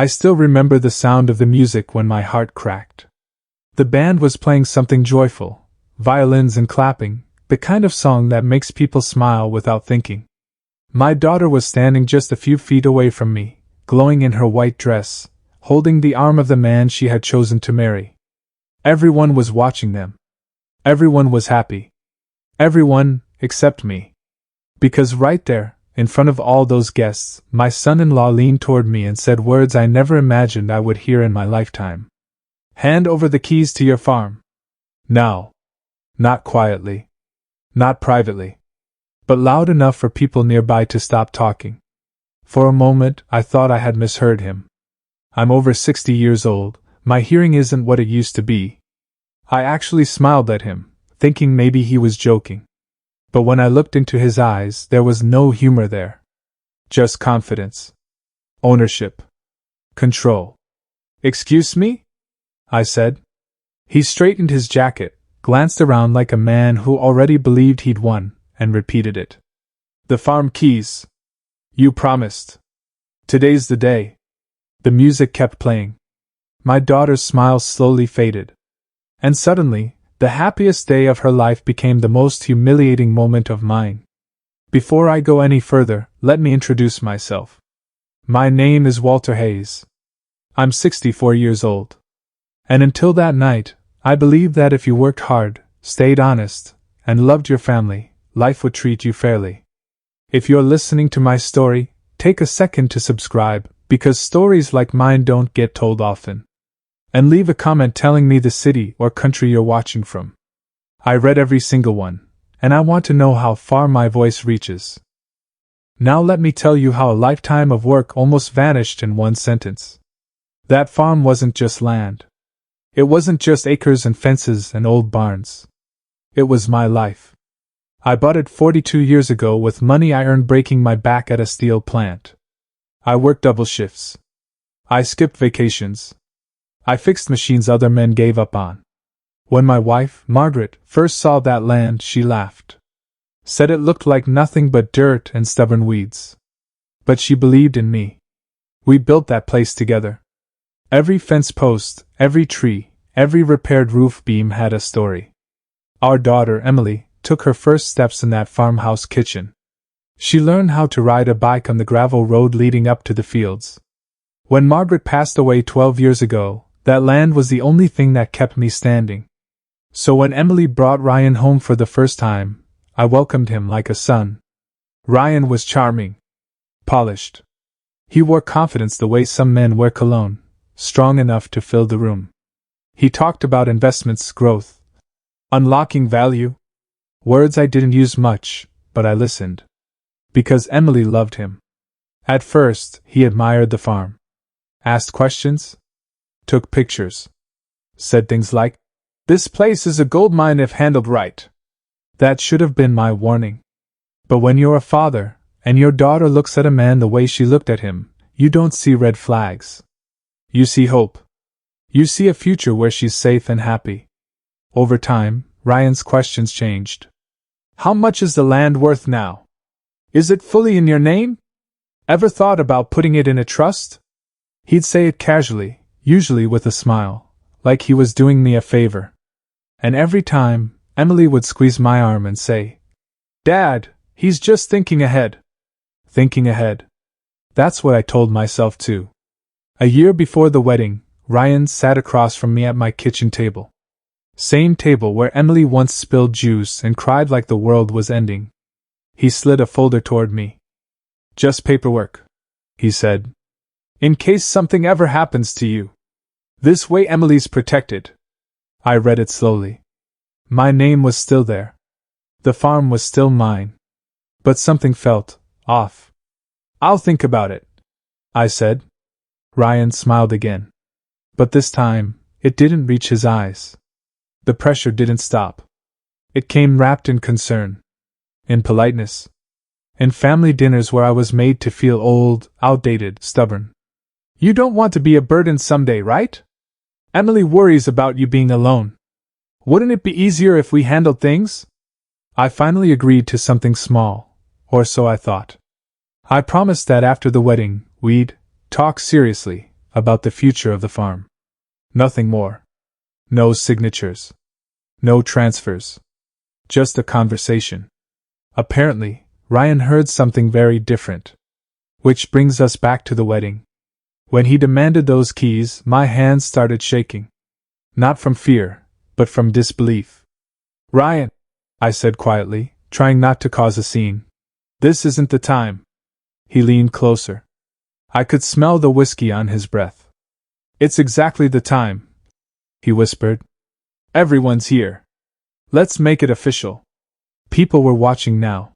I still remember the sound of the music when my heart cracked. The band was playing something joyful, violins and clapping, the kind of song that makes people smile without thinking. My daughter was standing just a few feet away from me, glowing in her white dress, holding the arm of the man she had chosen to marry. Everyone was watching them. Everyone was happy. Everyone, except me. Because right there, in front of all those guests, my son-in-law leaned toward me and said words I never imagined I would hear in my lifetime. "Hand over the keys to your farm. Now." Not quietly. Not privately. But loud enough for people nearby to stop talking. For a moment, I thought I had misheard him. I'm over 60 years old, my hearing isn't what it used to be. I actually smiled at him, thinking maybe he was joking. But when I looked into his eyes, there was no humor there. Just confidence. Ownership. Control. "Excuse me?" I said. He straightened his jacket, glanced around like a man who already believed he'd won, and repeated it. "The farm keys. You promised. Today's the day." The music kept playing. My daughter's smile slowly faded. And suddenly, the happiest day of her life became the most humiliating moment of mine. Before I go any further, let me introduce myself. My name is Walter Hayes. I'm 64 years old. And until that night, I believed that if you worked hard, stayed honest, and loved your family, life would treat you fairly. If you're listening to my story, take a second to subscribe, because stories like mine don't get told often. And leave a comment telling me the city or country you're watching from. I read every single one, and I want to know how far my voice reaches. Now let me tell you how a lifetime of work almost vanished in one sentence. That farm wasn't just land. It wasn't just acres and fences and old barns. It was my life. I bought it 42 years ago with money I earned breaking my back at a steel plant. I worked double shifts. I skipped vacations. I fixed machines other men gave up on. When my wife, Margaret, first saw that land, she laughed. Said it looked like nothing but dirt and stubborn weeds. But she believed in me. We built that place together. Every fence post, every tree, every repaired roof beam had a story. Our daughter, Emily, took her first steps in that farmhouse kitchen. She learned how to ride a bike on the gravel road leading up to the fields. When Margaret passed away 12 years ago, that land was the only thing that kept me standing. So when Emily brought Ryan home for the first time, I welcomed him like a son. Ryan was charming. Polished. He wore confidence the way some men wear cologne, strong enough to fill the room. He talked about investments, growth, unlocking value. Words I didn't use much, but I listened. Because Emily loved him. At first, he admired the farm. Asked questions. Took pictures. Said things like, "This place is a gold mine if handled right." That should have been my warning. But when you're a father, and your daughter looks at a man the way she looked at him, you don't see red flags. You see hope. You see a future where she's safe and happy. Over time, Ryan's questions changed. "How much is the land worth now? Is it fully in your name? Ever thought about putting it in a trust?" He'd say it casually, usually with a smile, like he was doing me a favor. And every time, Emily would squeeze my arm and say, "Dad, he's just thinking ahead." Thinking ahead. That's what I told myself too. A year before the wedding, Ryan sat across from me at my kitchen table. Same table where Emily once spilled juice and cried like the world was ending. He slid a folder toward me. "Just paperwork," he said. "In case something ever happens to you. This way Emily's protected." I read it slowly. My name was still there. The farm was still mine. But something felt off. "I'll think about it," I said. Ryan smiled again. But this time, it didn't reach his eyes. The pressure didn't stop. It came wrapped in concern. In politeness. In family dinners where I was made to feel old, outdated, stubborn. "You don't want to be a burden someday, right? Emily worries about you being alone. Wouldn't it be easier if we handled things?" I finally agreed to something small, or so I thought. I promised that after the wedding, we'd talk seriously, about the future of the farm. Nothing more. No signatures. No transfers. Just a conversation. Apparently, Ryan heard something very different. Which brings us back to the wedding. When he demanded those keys, my hands started shaking. Not from fear, but from disbelief. Ryan, I said quietly, trying not to cause a scene. This isn't the time. He leaned closer. I could smell the whiskey on his breath. It's exactly the time, he whispered. Everyone's here. Let's make it official. People were watching now.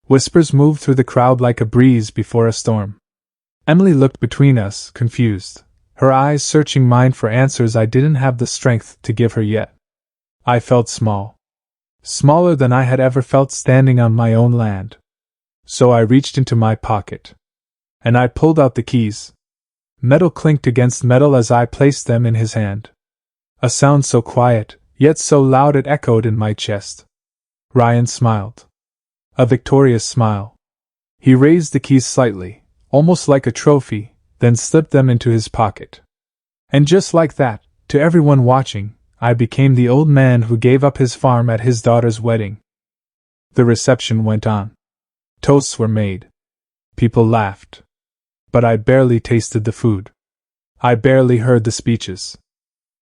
Whispers moved through the crowd like a breeze before a storm. Emily looked between us, confused, her eyes searching mine for answers I didn't have the strength to give her yet. I felt small. Smaller than I had ever felt standing on my own land. So I reached into my pocket. And I pulled out the keys. Metal clinked against metal as I placed them in his hand. A sound so quiet, yet so loud it echoed in my chest. Ryan smiled. A victorious smile. He raised the keys slightly, almost like a trophy, then slipped them into his pocket. And just like that, to everyone watching, I became the old man who gave up his farm at his daughter's wedding. The reception went on. Toasts were made. People laughed. But I barely tasted the food. I barely heard the speeches.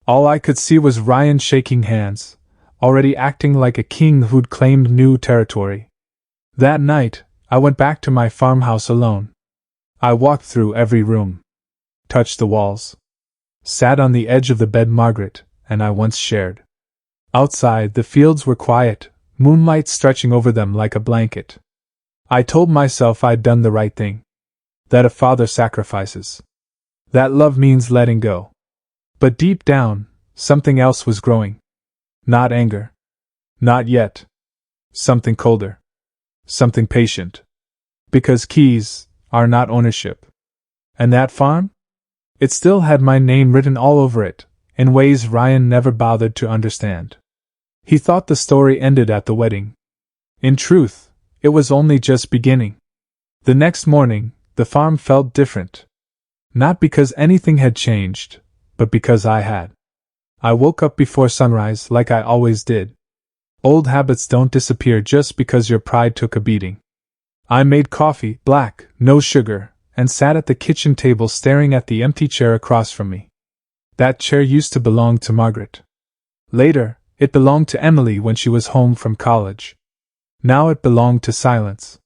All I could see was Ryan shaking hands, already acting like a king who'd claimed new territory. That night, I went back to my farmhouse alone. I walked through every room, touched the walls, sat on the edge of the bed Margaret and I once shared. Outside, the fields were quiet, moonlight stretching over them like a blanket. I told myself I'd done the right thing. That a father sacrifices. That love means letting go. But deep down, something else was growing. Not anger. Not yet. Something colder. Something patient. Because keys are not ownership. And that farm? It still had my name written all over it, in ways Ryan never bothered to understand. He thought the story ended at the wedding. In truth, it was only just beginning. The next morning, the farm felt different. Not because anything had changed, but because I had. I woke up before sunrise like I always did. Old habits don't disappear just because your pride took a beating. I made coffee, black, no sugar, and sat at the kitchen table staring at the empty chair across from me. That chair used to belong to Margaret. Later, it belonged to Emily when she was home from college. Now it belonged to silence.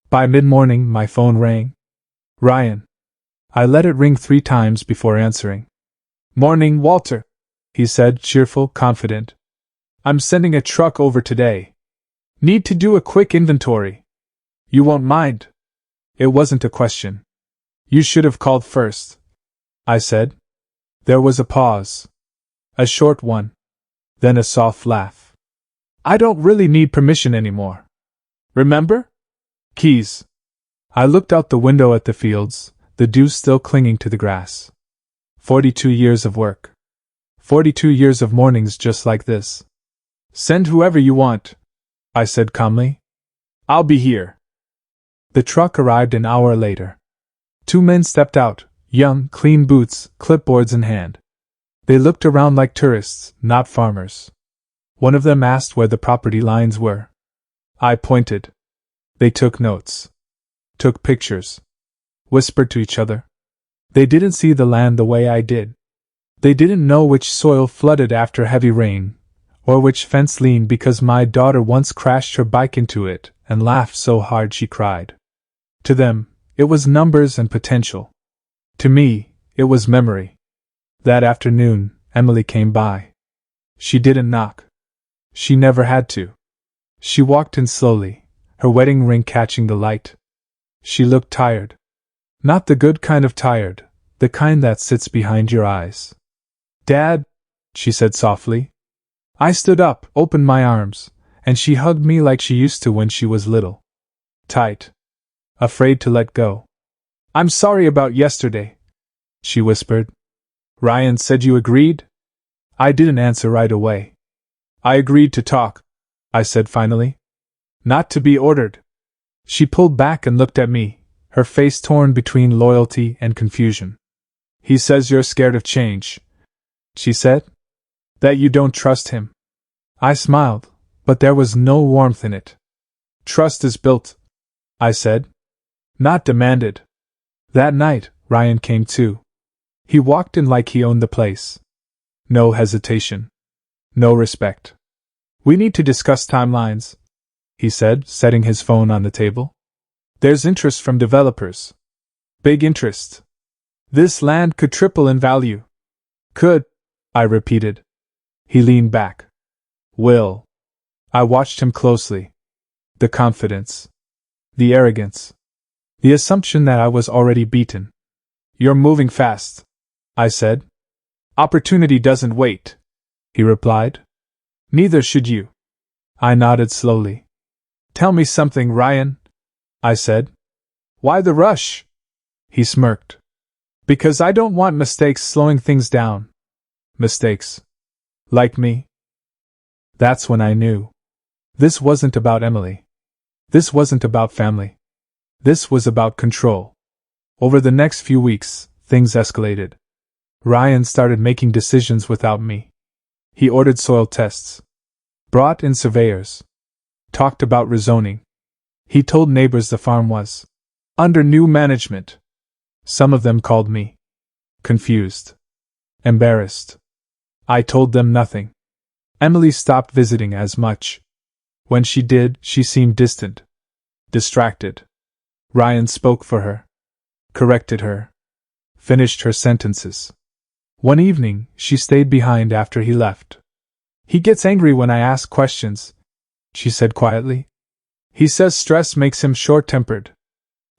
By mid-morning, my phone rang. Ryan. I let it ring 3 times before answering. Morning, Walter, he said, cheerful, confident. I'm sending a truck over today. Need to do a quick inventory. You won't mind? It wasn't a question. You should have called first, I said. There was a pause. A short one. Then a soft laugh. I don't really need permission anymore. Remember? Keys. I looked out the window at the fields, the dew still clinging to the grass. 42 years of work. 42 years of mornings just like this. Send whoever you want, I said calmly. I'll be here. The truck arrived an hour later. 2 men stepped out, young, clean boots, clipboards in hand. They looked around like tourists, not farmers. One of them asked where the property lines were. I pointed. They took notes. Took pictures. Whispered to each other. They didn't see the land the way I did. They didn't know which soil flooded after heavy rain, or which fence leaned because my daughter once crashed her bike into it and laughed so hard she cried. To them, it was numbers and potential. To me, it was memory. That afternoon, Emily came by. She didn't knock. She never had to. She walked in slowly, her wedding ring catching the light. She looked tired. Not the good kind of tired, the kind that sits behind your eyes. Dad, she said softly. I stood up, opened my arms, and she hugged me like she used to when she was little. Tight. Afraid to let go. I'm sorry about yesterday, she whispered. Ryan said you agreed? I didn't answer right away. I agreed to talk, I said finally. Not to be ordered. She pulled back and looked at me, her face torn between loyalty and confusion. He says you're scared of change, she said. That you don't trust him. I smiled, but there was no warmth in it. Trust is built, I said. Not demanded. That night, Ryan came too. He walked in like he owned the place. No hesitation. No respect. We need to discuss timelines, he said, setting his phone on the table. There's interest from developers. Big interest. This land could triple in value. Could, I repeated. He leaned back. Will. I watched him closely. The confidence. The arrogance. The assumption that I was already beaten. You're moving fast, I said. Opportunity doesn't wait, he replied. Neither should you. I nodded slowly. Tell me something, Ryan, I said. Why the rush? He smirked. Because I don't want mistakes slowing things down. Mistakes. Like me. That's when I knew. This wasn't about Emily. This wasn't about family. This was about control. Over the next few weeks, things escalated. Ryan started making decisions without me. He ordered soil tests. Brought in surveyors. Talked about rezoning. He told neighbors the farm was under new management. Some of them called me confused. Embarrassed. I told them nothing. Emily stopped visiting as much. When she did, she seemed distant. Distracted. Ryan spoke for her. Corrected her. Finished her sentences. One evening, she stayed behind after he left. He gets angry when I ask questions, she said quietly. He says stress makes him short-tempered.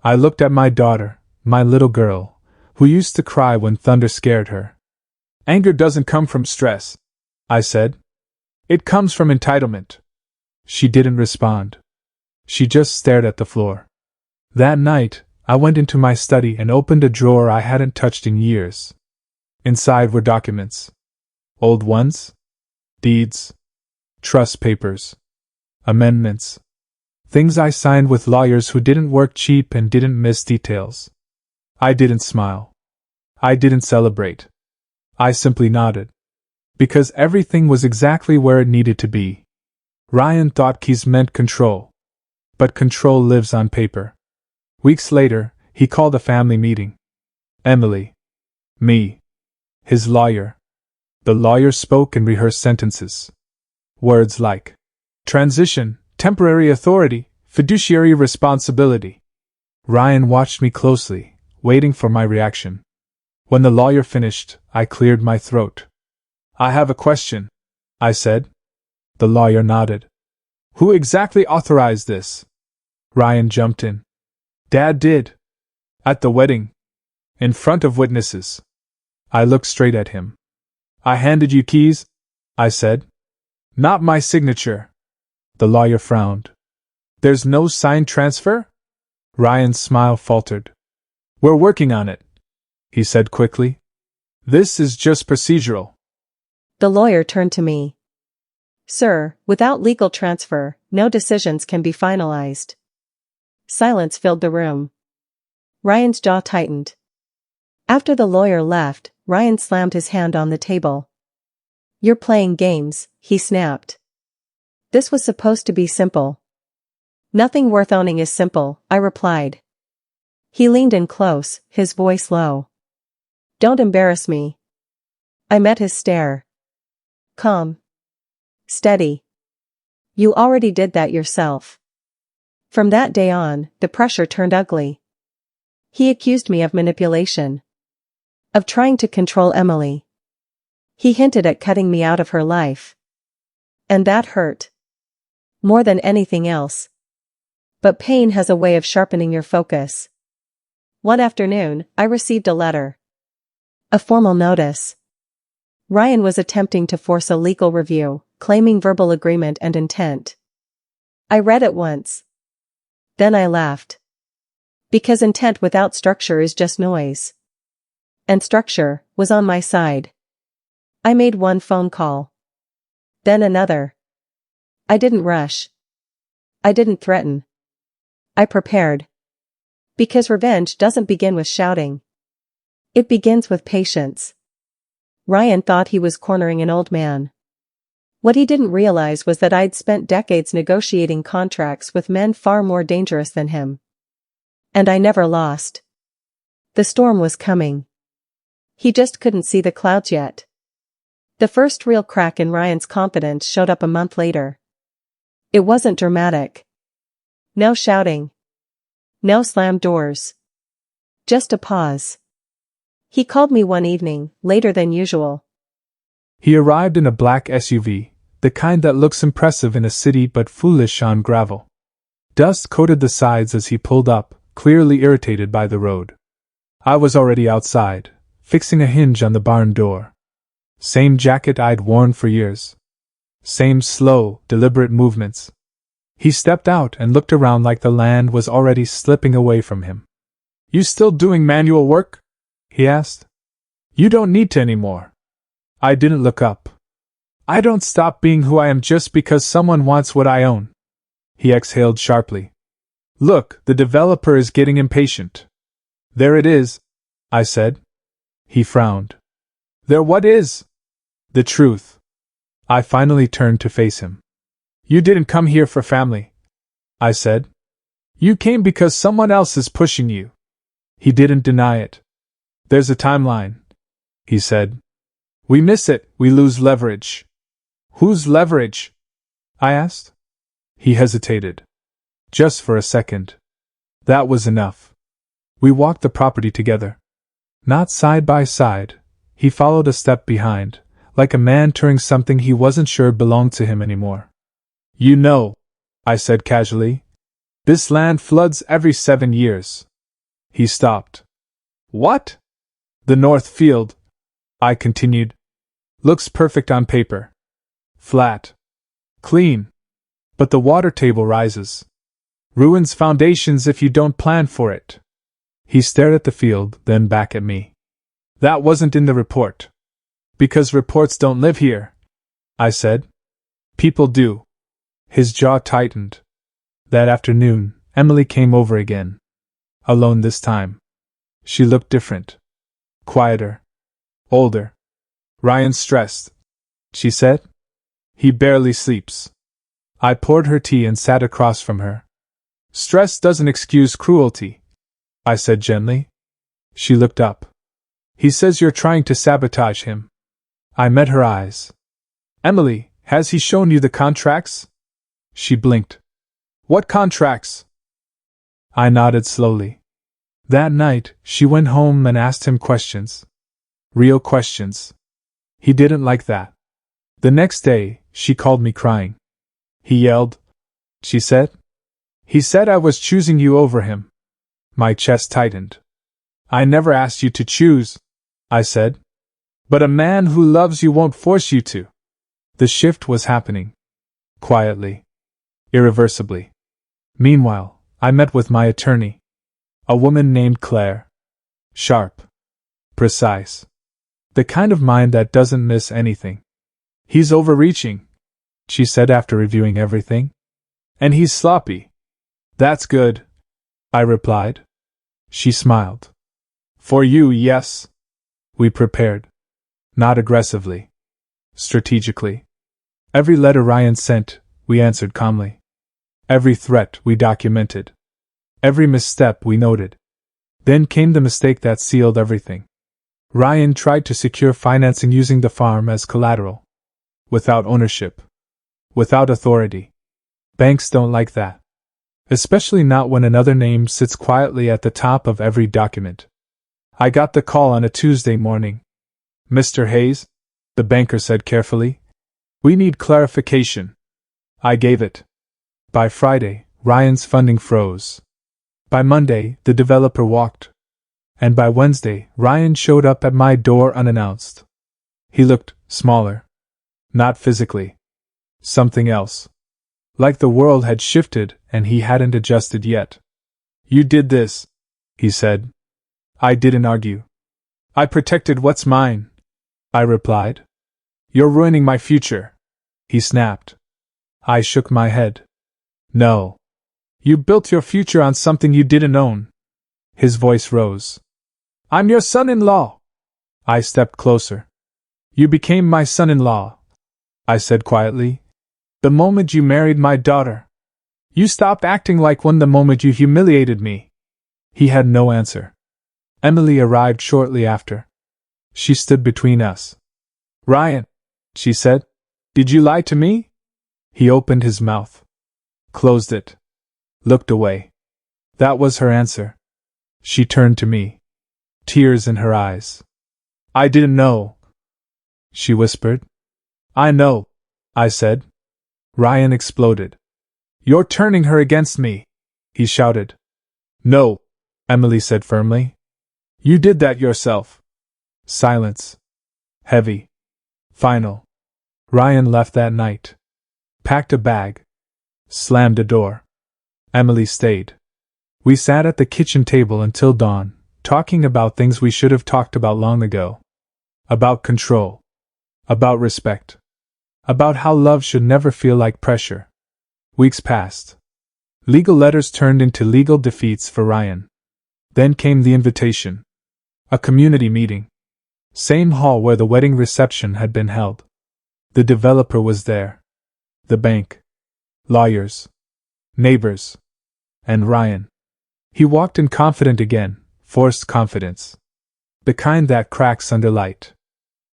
I looked at my daughter, my little girl, who used to cry when thunder scared her. Anger doesn't come from stress, I said. It comes from entitlement. She didn't respond. She just stared at the floor. That night, I went into my study and opened a drawer I hadn't touched in years. Inside were documents. Old ones. Deeds. Trust papers. Amendments. Things I signed with lawyers who didn't work cheap and didn't miss details. I didn't smile. I didn't celebrate. I simply nodded. Because everything was exactly where it needed to be. Ryan thought keys meant control. But control lives on paper. Weeks later, he called a family meeting. Emily. Me. His lawyer. The lawyer spoke and rehearsed sentences. Words like transition, temporary authority, fiduciary responsibility. Ryan watched me closely, waiting for my reaction. When the lawyer finished, I cleared my throat. I have a question, I said. The lawyer nodded. Who exactly authorized this? Ryan jumped in. Dad did. At the wedding. In front of witnesses. I looked straight at him. I handed you keys, I said. Not my signature. The lawyer frowned. There's no signed transfer? Ryan's smile faltered. We're working on it, he said quickly. This is just procedural. The lawyer turned to me. Sir, without legal transfer, no decisions can be finalized. Silence filled the room. Ryan's jaw tightened. After the lawyer left, Ryan slammed his hand on the table. You're playing games, he snapped. This was supposed to be simple. Nothing worth owning is simple, I replied. He leaned in close, his voice low. Don't embarrass me. I met his stare. Calm. Steady. You already did that yourself. From that day on, the pressure turned ugly. He accused me of manipulation. Of trying to control Emily. He hinted at cutting me out of her life. And that hurt. More than anything else. But pain has a way of sharpening your focus. One afternoon, I received a letter. A formal notice. Ryan was attempting to force a legal review, claiming verbal agreement and intent. I read it once. Then I laughed. Because intent without structure is just noise. And structure was on my side. I made one phone call. Then another. I didn't rush. I didn't threaten. I prepared. Because revenge doesn't begin with shouting. It begins with patience. Ryan thought he was cornering an old man. What he didn't realize was that I'd spent decades negotiating contracts with men far more dangerous than him. And I never lost. The storm was coming. He just couldn't see the clouds yet. The first real crack in Ryan's confidence showed up a month later. It wasn't dramatic. No shouting. No slammed doors. Just a pause. He called me one evening, later than usual. He arrived in a black SUV, the kind that looks impressive in a city but foolish on gravel. Dust coated the sides as he pulled up, clearly irritated by the road. I was already outside, fixing a hinge on the barn door. Same jacket I'd worn for years. Same slow, deliberate movements. He stepped out and looked around like the land was already slipping away from him. "You still doing manual work?" he asked. "You don't need to anymore." I didn't look up. "I don't stop being who I am just because someone wants what I own." He exhaled sharply. "Look, the developer is getting impatient." "There it is," I said. He frowned. "There what is?" "The truth." I finally turned to face him. "You didn't come here for family," I said. "You came because someone else is pushing you." He didn't deny it. "There's a timeline," he said. "We miss it, we lose leverage." "Whose leverage?" I asked. He hesitated. Just for a second. That was enough. We walked the property together. Not side by side. He followed a step behind, like a man touring something he wasn't sure belonged to him anymore. "You know," I said casually, "this land floods every 7 years." He stopped. "What?" "The North Field," I continued, "looks perfect on paper. Flat. Clean. But the water table rises. Ruins foundations if you don't plan for it." He stared at the field, then back at me. "That wasn't in the report." "Because reports don't live here," I said. "People do." His jaw tightened. That afternoon, Emily came over again. Alone this time. She looked different. Quieter. Older. "Ryan's stressed," she said. "He barely sleeps." I poured her tea and sat across from her. "Stress doesn't excuse cruelty," I said gently. She looked up. "He says you're trying to sabotage him." I met her eyes. "Emily, has he shown you the contracts?" She blinked. "What contracts?" I nodded slowly. That night, she went home and asked him questions. Real questions. He didn't like that. The next day, she called me crying. "He yelled," she said. "He said I was choosing you over him." My chest tightened. "I never asked you to choose," I said. "But a man who loves you won't force you to." The shift was happening. Quietly. Irreversibly. Meanwhile, I met with my attorney. A woman named Claire. Sharp. Precise. The kind of mind that doesn't miss anything. "He's overreaching," she said after reviewing everything. "And he's sloppy." "That's good," I replied. She smiled. "For you, yes." We prepared. Not aggressively. Strategically. Every letter Ryan sent, we answered calmly. Every threat we documented. Every misstep we noted. Then came the mistake that sealed everything. Ryan tried to secure financing using the farm as collateral. Without ownership. Without authority. Banks don't like that. Especially not when another name sits quietly at the top of every document. I got the call on a Tuesday morning. "Mr. Hayes," the banker said carefully, "we need clarification." I gave it. By Friday, Ryan's funding froze. By Monday, the developer walked. And by Wednesday, Ryan showed up at my door unannounced. He looked smaller. Not physically. Something else. Like the world had shifted and he hadn't adjusted yet. "You did this," he said. I didn't argue. "I protected what's mine," I replied. "You're ruining my future," he snapped. I shook my head. "No. You built your future on something you didn't own." His voice rose. I'm your son-in-law. I stepped closer. You became my son-in-law, I said quietly, the moment you married my daughter. You stopped acting like one the moment you humiliated me. He had no answer. Emily arrived shortly after. She stood between us. Ryan, she said, did you lie to me? He opened his mouth, closed it, looked away. That was her answer. She turned to me, tears in her eyes. I didn't know, she whispered. I know, I said. Ryan exploded. You're turning her against me, he shouted. No, Emily said firmly. You did that yourself. Silence. Heavy. Final. Ryan left that night. Packed a bag. Slammed a door. Emily stayed. We sat at the kitchen table until dawn, talking about things we should have talked about long ago. About control. About respect. About how love should never feel like pressure. Weeks passed. Legal letters turned into legal defeats for Ryan. Then came the invitation. A community meeting. Same hall where the wedding reception had been held. The developer was there. The bank. Lawyers. Neighbors. And Ryan. He walked in confident again, forced confidence. The kind that cracks under light.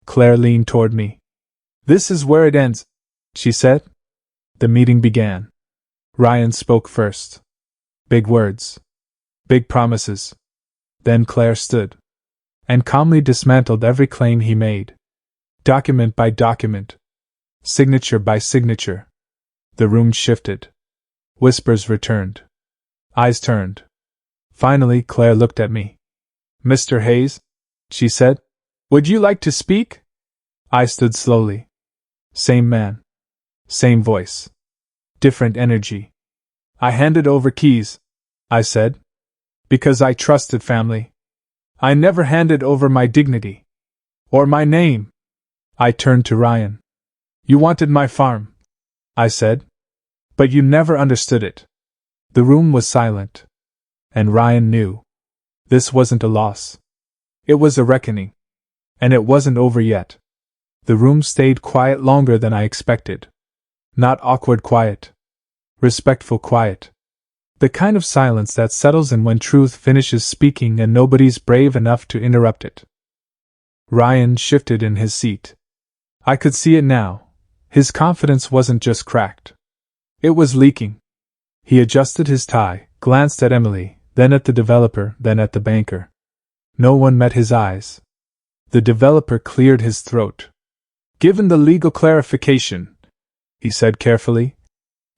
Claire leaned toward me. This is where it ends, she said. The meeting began. Ryan spoke first. Big words. Big promises. Then Claire stood. And calmly dismantled every claim he made. Document by document. Signature by signature. The room shifted. Whispers returned. Eyes turned. Finally, Claire looked at me. Mr. Hayes, she said, would you like to speak? I stood slowly. Same man. Same voice. Different energy. I handed over keys, I said. Because I trusted family. I never handed over my dignity. Or my name. I turned to Ryan. You wanted my farm, I said. But you never understood it. The room was silent. And Ryan knew. This wasn't a loss. It was a reckoning. And it wasn't over yet. The room stayed quiet longer than I expected. Not awkward quiet. Respectful quiet. The kind of silence that settles in when truth finishes speaking and nobody's brave enough to interrupt it. Ryan shifted in his seat. I could see it now. His confidence wasn't just cracked. It was leaking. He adjusted his tie, glanced at Emily, then at the developer, then at the banker. No one met his eyes. The developer cleared his throat. Given the legal clarification, he said carefully,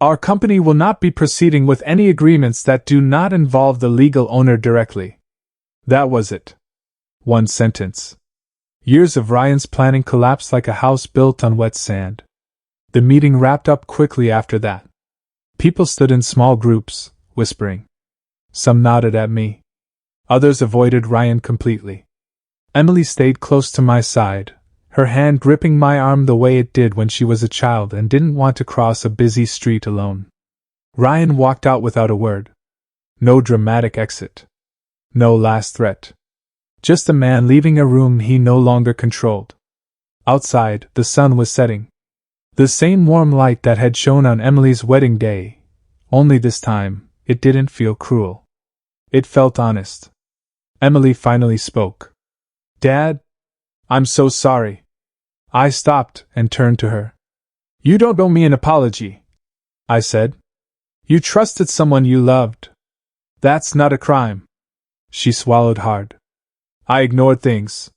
our company will not be proceeding with any agreements that do not involve the legal owner directly. That was it. One sentence. Years of Ryan's planning collapsed like a house built on wet sand. The meeting wrapped up quickly after that. People stood in small groups, whispering. Some nodded at me. Others avoided Ryan completely. Emily stayed close to my side, her hand gripping my arm the way it did when she was a child and didn't want to cross a busy street alone. Ryan walked out without a word. No dramatic exit. No last threat. Just a man leaving a room he no longer controlled. Outside, the sun was setting. The same warm light that had shone on Emily's wedding day, only this time, it didn't feel cruel. It felt honest. Emily finally spoke. Dad, I'm so sorry. I stopped and turned to her. You don't owe me an apology, I said. You trusted someone you loved. That's not a crime. She swallowed hard. I ignored things.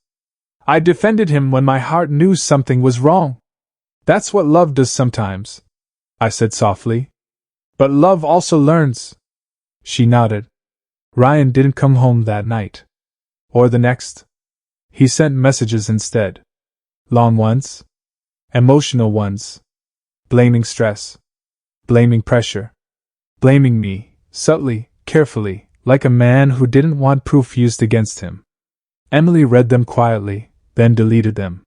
I defended him when my heart knew something was wrong. That's what love does sometimes, I said softly. But love also learns. She nodded. Ryan didn't come home that night. Or the next. He sent messages instead. Long ones. Emotional ones. Blaming stress. Blaming pressure. Blaming me, subtly, carefully, like a man who didn't want proof used against him. Emily read them quietly, then deleted them.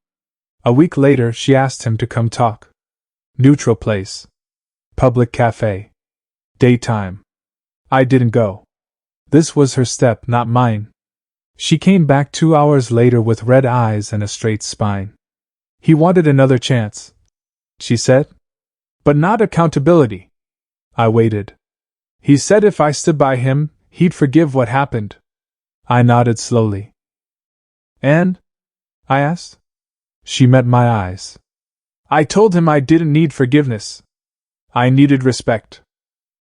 A week later she asked him to come talk. Neutral place. Public cafe. Daytime. I didn't go. This was her step, not mine. She came back 2 hours later with red eyes and a straight spine. He wanted another chance, she said. But not accountability. I waited. He said if I stood by him, he'd forgive what happened. I nodded slowly. And? I asked. She met my eyes. I told him I didn't need forgiveness. I needed respect.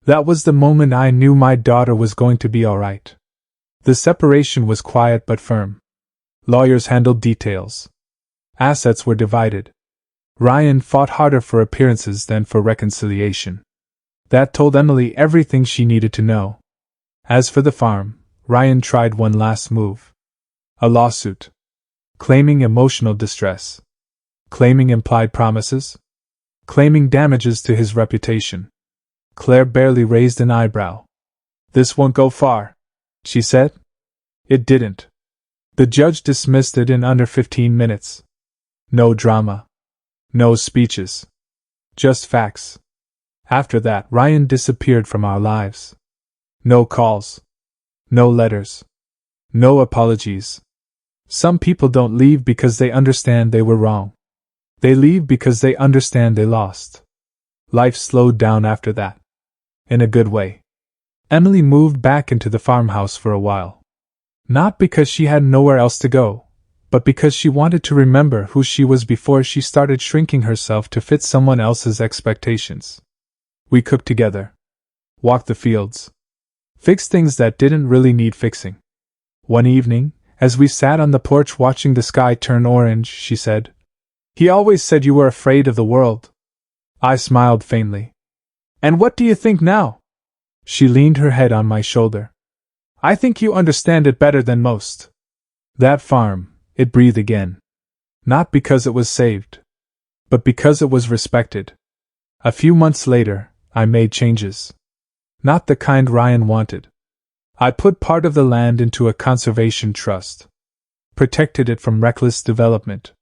That was the moment I knew my daughter was going to be all right. The separation was quiet but firm. Lawyers handled details. Assets were divided. Ryan fought harder for appearances than for reconciliation. That told Emily everything she needed to know. As for the farm, Ryan tried one last move. A lawsuit. Claiming emotional distress. Claiming implied promises. Claiming damages to his reputation. Claire barely raised an eyebrow. This won't go far, she said. It didn't. The judge dismissed it in under 15 minutes. No drama. No speeches. Just facts. After that, Ryan disappeared from our lives. No calls. No letters. No apologies. Some people don't leave because they understand they were wrong. They leave because they understand they lost. Life slowed down after that. In a good way. Emily moved back into the farmhouse for a while. Not because she had nowhere else to go, but because she wanted to remember who she was before she started shrinking herself to fit someone else's expectations. We cooked together. Walked the fields. Fixed things that didn't really need fixing. One evening, as we sat on the porch watching the sky turn orange, she said, "He always said you were afraid of the world." I smiled faintly. "And what do you think now?" She leaned her head on my shoulder. "I think you understand it better than most." That farm, it breathed again. Not because it was saved, but because it was respected. A few months later, I made changes. Not the kind Ryan wanted. I put part of the land into a conservation trust. Protected it from reckless development.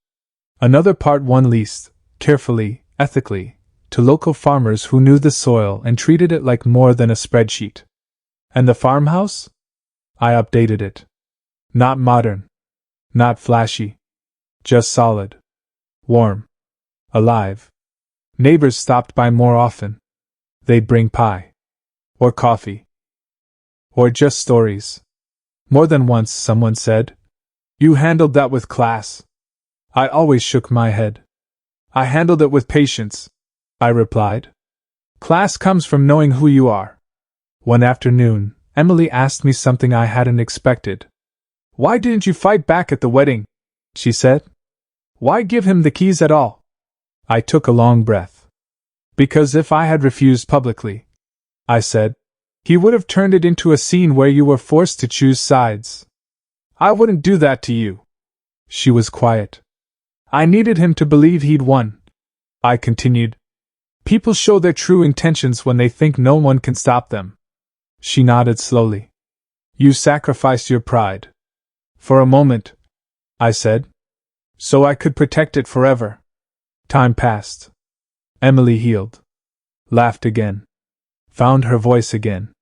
Another part one leased, carefully, ethically, to local farmers who knew the soil and treated it like more than a spreadsheet. And the farmhouse? I updated it. Not modern. Not flashy. Just solid. Warm. Alive. Neighbors stopped by more often. They'd bring pie. Or coffee. Or just stories. More than once someone said, "You handled that with class." I always shook my head. "I handled it with patience," I replied. "Class comes from knowing who you are." One afternoon, Emily asked me something I hadn't expected. "Why didn't you fight back at the wedding?" she said. "Why give him the keys at all?" I took a long breath. "Because if I had refused publicly," I said, "he would have turned it into a scene where you were forced to choose sides. I wouldn't do that to you." She was quiet. "I needed him to believe he'd won," I continued. "People show their true intentions when they think no one can stop them." She nodded slowly. "You sacrificed your pride." "For a moment," I said. "So I could protect it forever." Time passed. Emily healed. Laughed again. Found her voice again.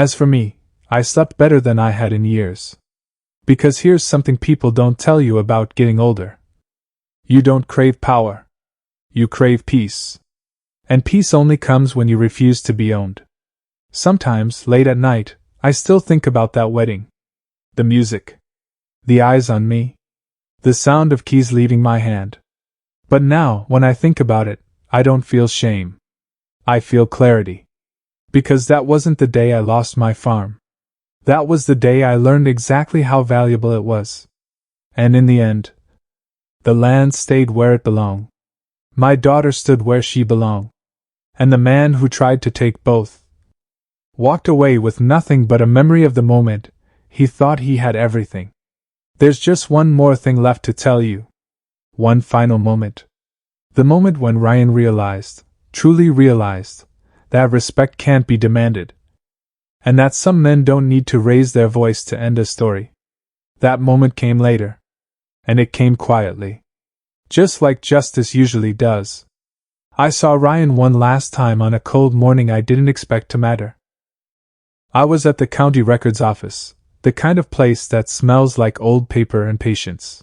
As for me, I slept better than I had in years. Because here's something people don't tell you about getting older. You don't crave power. You crave peace. And peace only comes when you refuse to be owned. Sometimes, late at night, I still think about that wedding. The music. The eyes on me. The sound of keys leaving my hand. But now, when I think about it, I don't feel shame. I feel clarity. Because that wasn't the day I lost my farm. That was the day I learned exactly how valuable it was. And in the end, the land stayed where it belonged. My daughter stood where she belonged. And the man who tried to take both walked away with nothing but a memory of the moment he thought he had everything. There's just one more thing left to tell you. One final moment. The moment when Ryan realized, truly realized, that respect can't be demanded. And that some men don't need to raise their voice to end a story. That moment came later. And it came quietly. Just like justice usually does. I saw Ryan one last time on a cold morning I didn't expect to matter. I was at the county records office. The kind of place that smells like old paper and patience.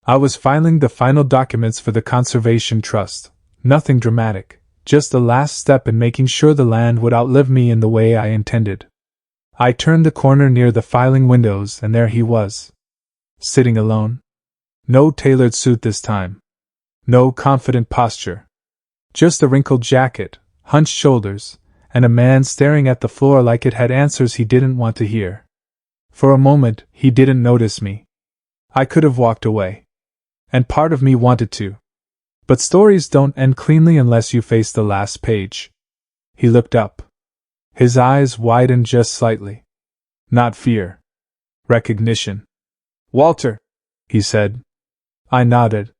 I was filing the final documents for the Conservation Trust. Nothing dramatic, just the last step in making sure the land would outlive me in the way I intended. I turned the corner near the filing windows and there he was. Sitting alone. No tailored suit this time. No confident posture. Just a wrinkled jacket, hunched shoulders, and a man staring at the floor like it had answers he didn't want to hear. For a moment, he didn't notice me. I could have walked away. And part of me wanted to. But stories don't end cleanly unless you face the last page. He looked up. His eyes widened just slightly. Not fear. Recognition. "Walter," he said. I nodded.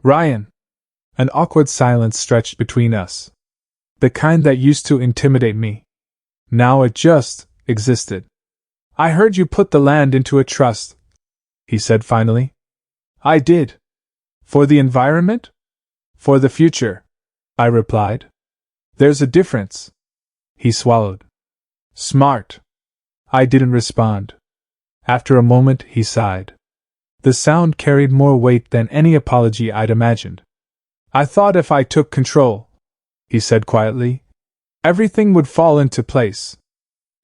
"Ryan." An awkward silence stretched between us. The kind that used to intimidate me. Now it just existed. "I heard you put the land into a trust," he said finally. "I did." "For the environment?" "For the future," I replied. "There's a difference." He swallowed. "Smart." I didn't respond. After a moment, he sighed. The sound carried more weight than any apology I'd imagined. "I thought if I took control," he said quietly, "everything would fall into place."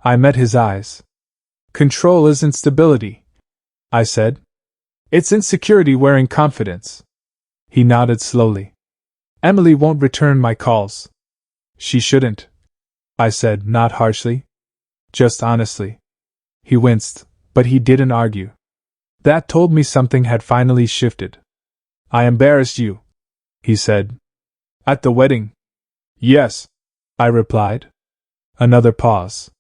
I met his eyes. "Control isn't stability," I said. "It's insecurity wearing confidence." He nodded slowly. "Emily won't return my calls." "She shouldn't," I said, not harshly. Just honestly. He winced, but he didn't argue. That told me something had finally shifted. "I embarrassed you," he said. "At the wedding?" "Yes," I replied. Another pause.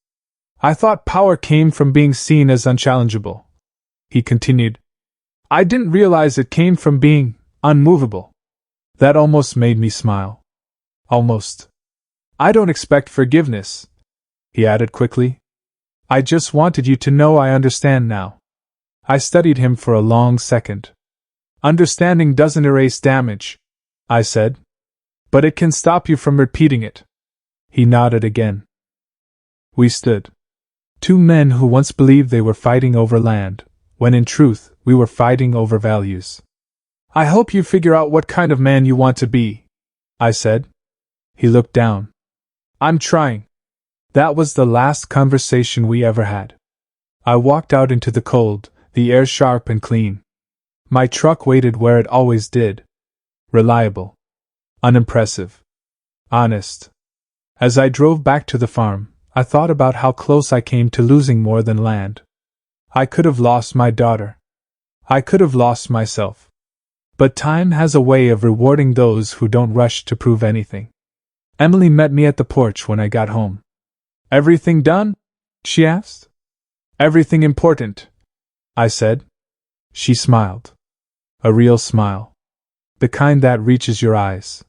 "I thought power came from being seen as unchallengeable," he continued. "I didn't realize it came from being unmovable." That almost made me smile. Almost. "I don't expect forgiveness," he added quickly. "I just wanted you to know I understand now." I studied him for a long second. "Understanding doesn't erase damage," I said. "But it can stop you from repeating it." He nodded again. We stood. Two men who once believed they were fighting over land, when in truth, we were fighting over values. "I hope you figure out what kind of man you want to be," I said. He looked down. "I'm trying." That was the last conversation we ever had. I walked out into the cold, the air sharp and clean. My truck waited where it always did. Reliable. Unimpressive. Honest. As I drove back to the farm, I thought about how close I came to losing more than land. I could have lost my daughter. I could have lost myself. But time has a way of rewarding those who don't rush to prove anything. Emily met me at the porch when I got home. "Everything done?" she asked. "Everything important," I said. She smiled. A real smile. The kind that reaches your eyes.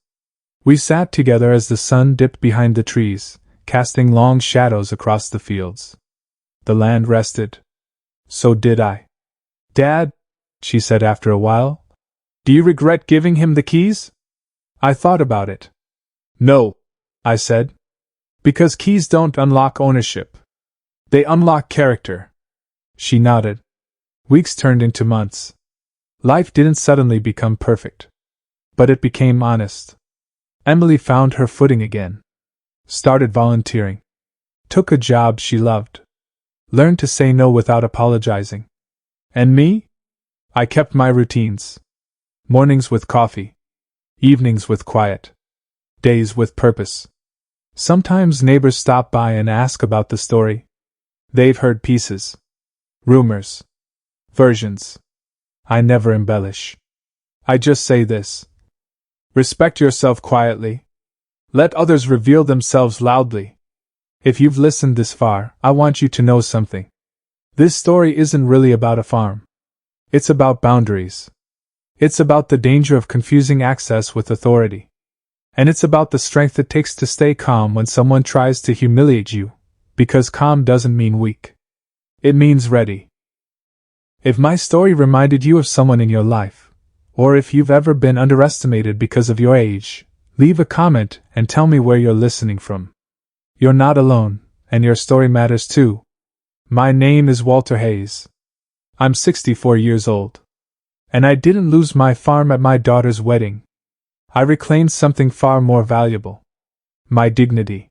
We sat together as the sun dipped behind the trees, casting long shadows across the fields. The land rested. So did I. "Dad," she said after a while, "do you regret giving him the keys?" I thought about it. "No," I said. "Because keys don't unlock ownership. They unlock character." She nodded. Weeks turned into months. Life didn't suddenly become perfect. But it became honest. Emily found her footing again. Started volunteering. Took a job she loved. Learned to say no without apologizing. And me? I kept my routines. Mornings with coffee. Evenings with quiet. Days with purpose. Sometimes neighbors stop by and ask about the story. They've heard pieces. Rumors. Versions. I never embellish. I just say this. Respect yourself quietly. Let others reveal themselves loudly. If you've listened this far, I want you to know something. This story isn't really about a farm. It's about boundaries. It's about the danger of confusing access with authority. And it's about the strength it takes to stay calm when someone tries to humiliate you, because calm doesn't mean weak. It means ready. If my story reminded you of someone in your life, or if you've ever been underestimated because of your age, leave a comment and tell me where you're listening from. You're not alone, and your story matters too. My name is Walter Hayes. I'm 64 years old. And I didn't lose my farm at my daughter's wedding. I reclaimed something far more valuable. My dignity.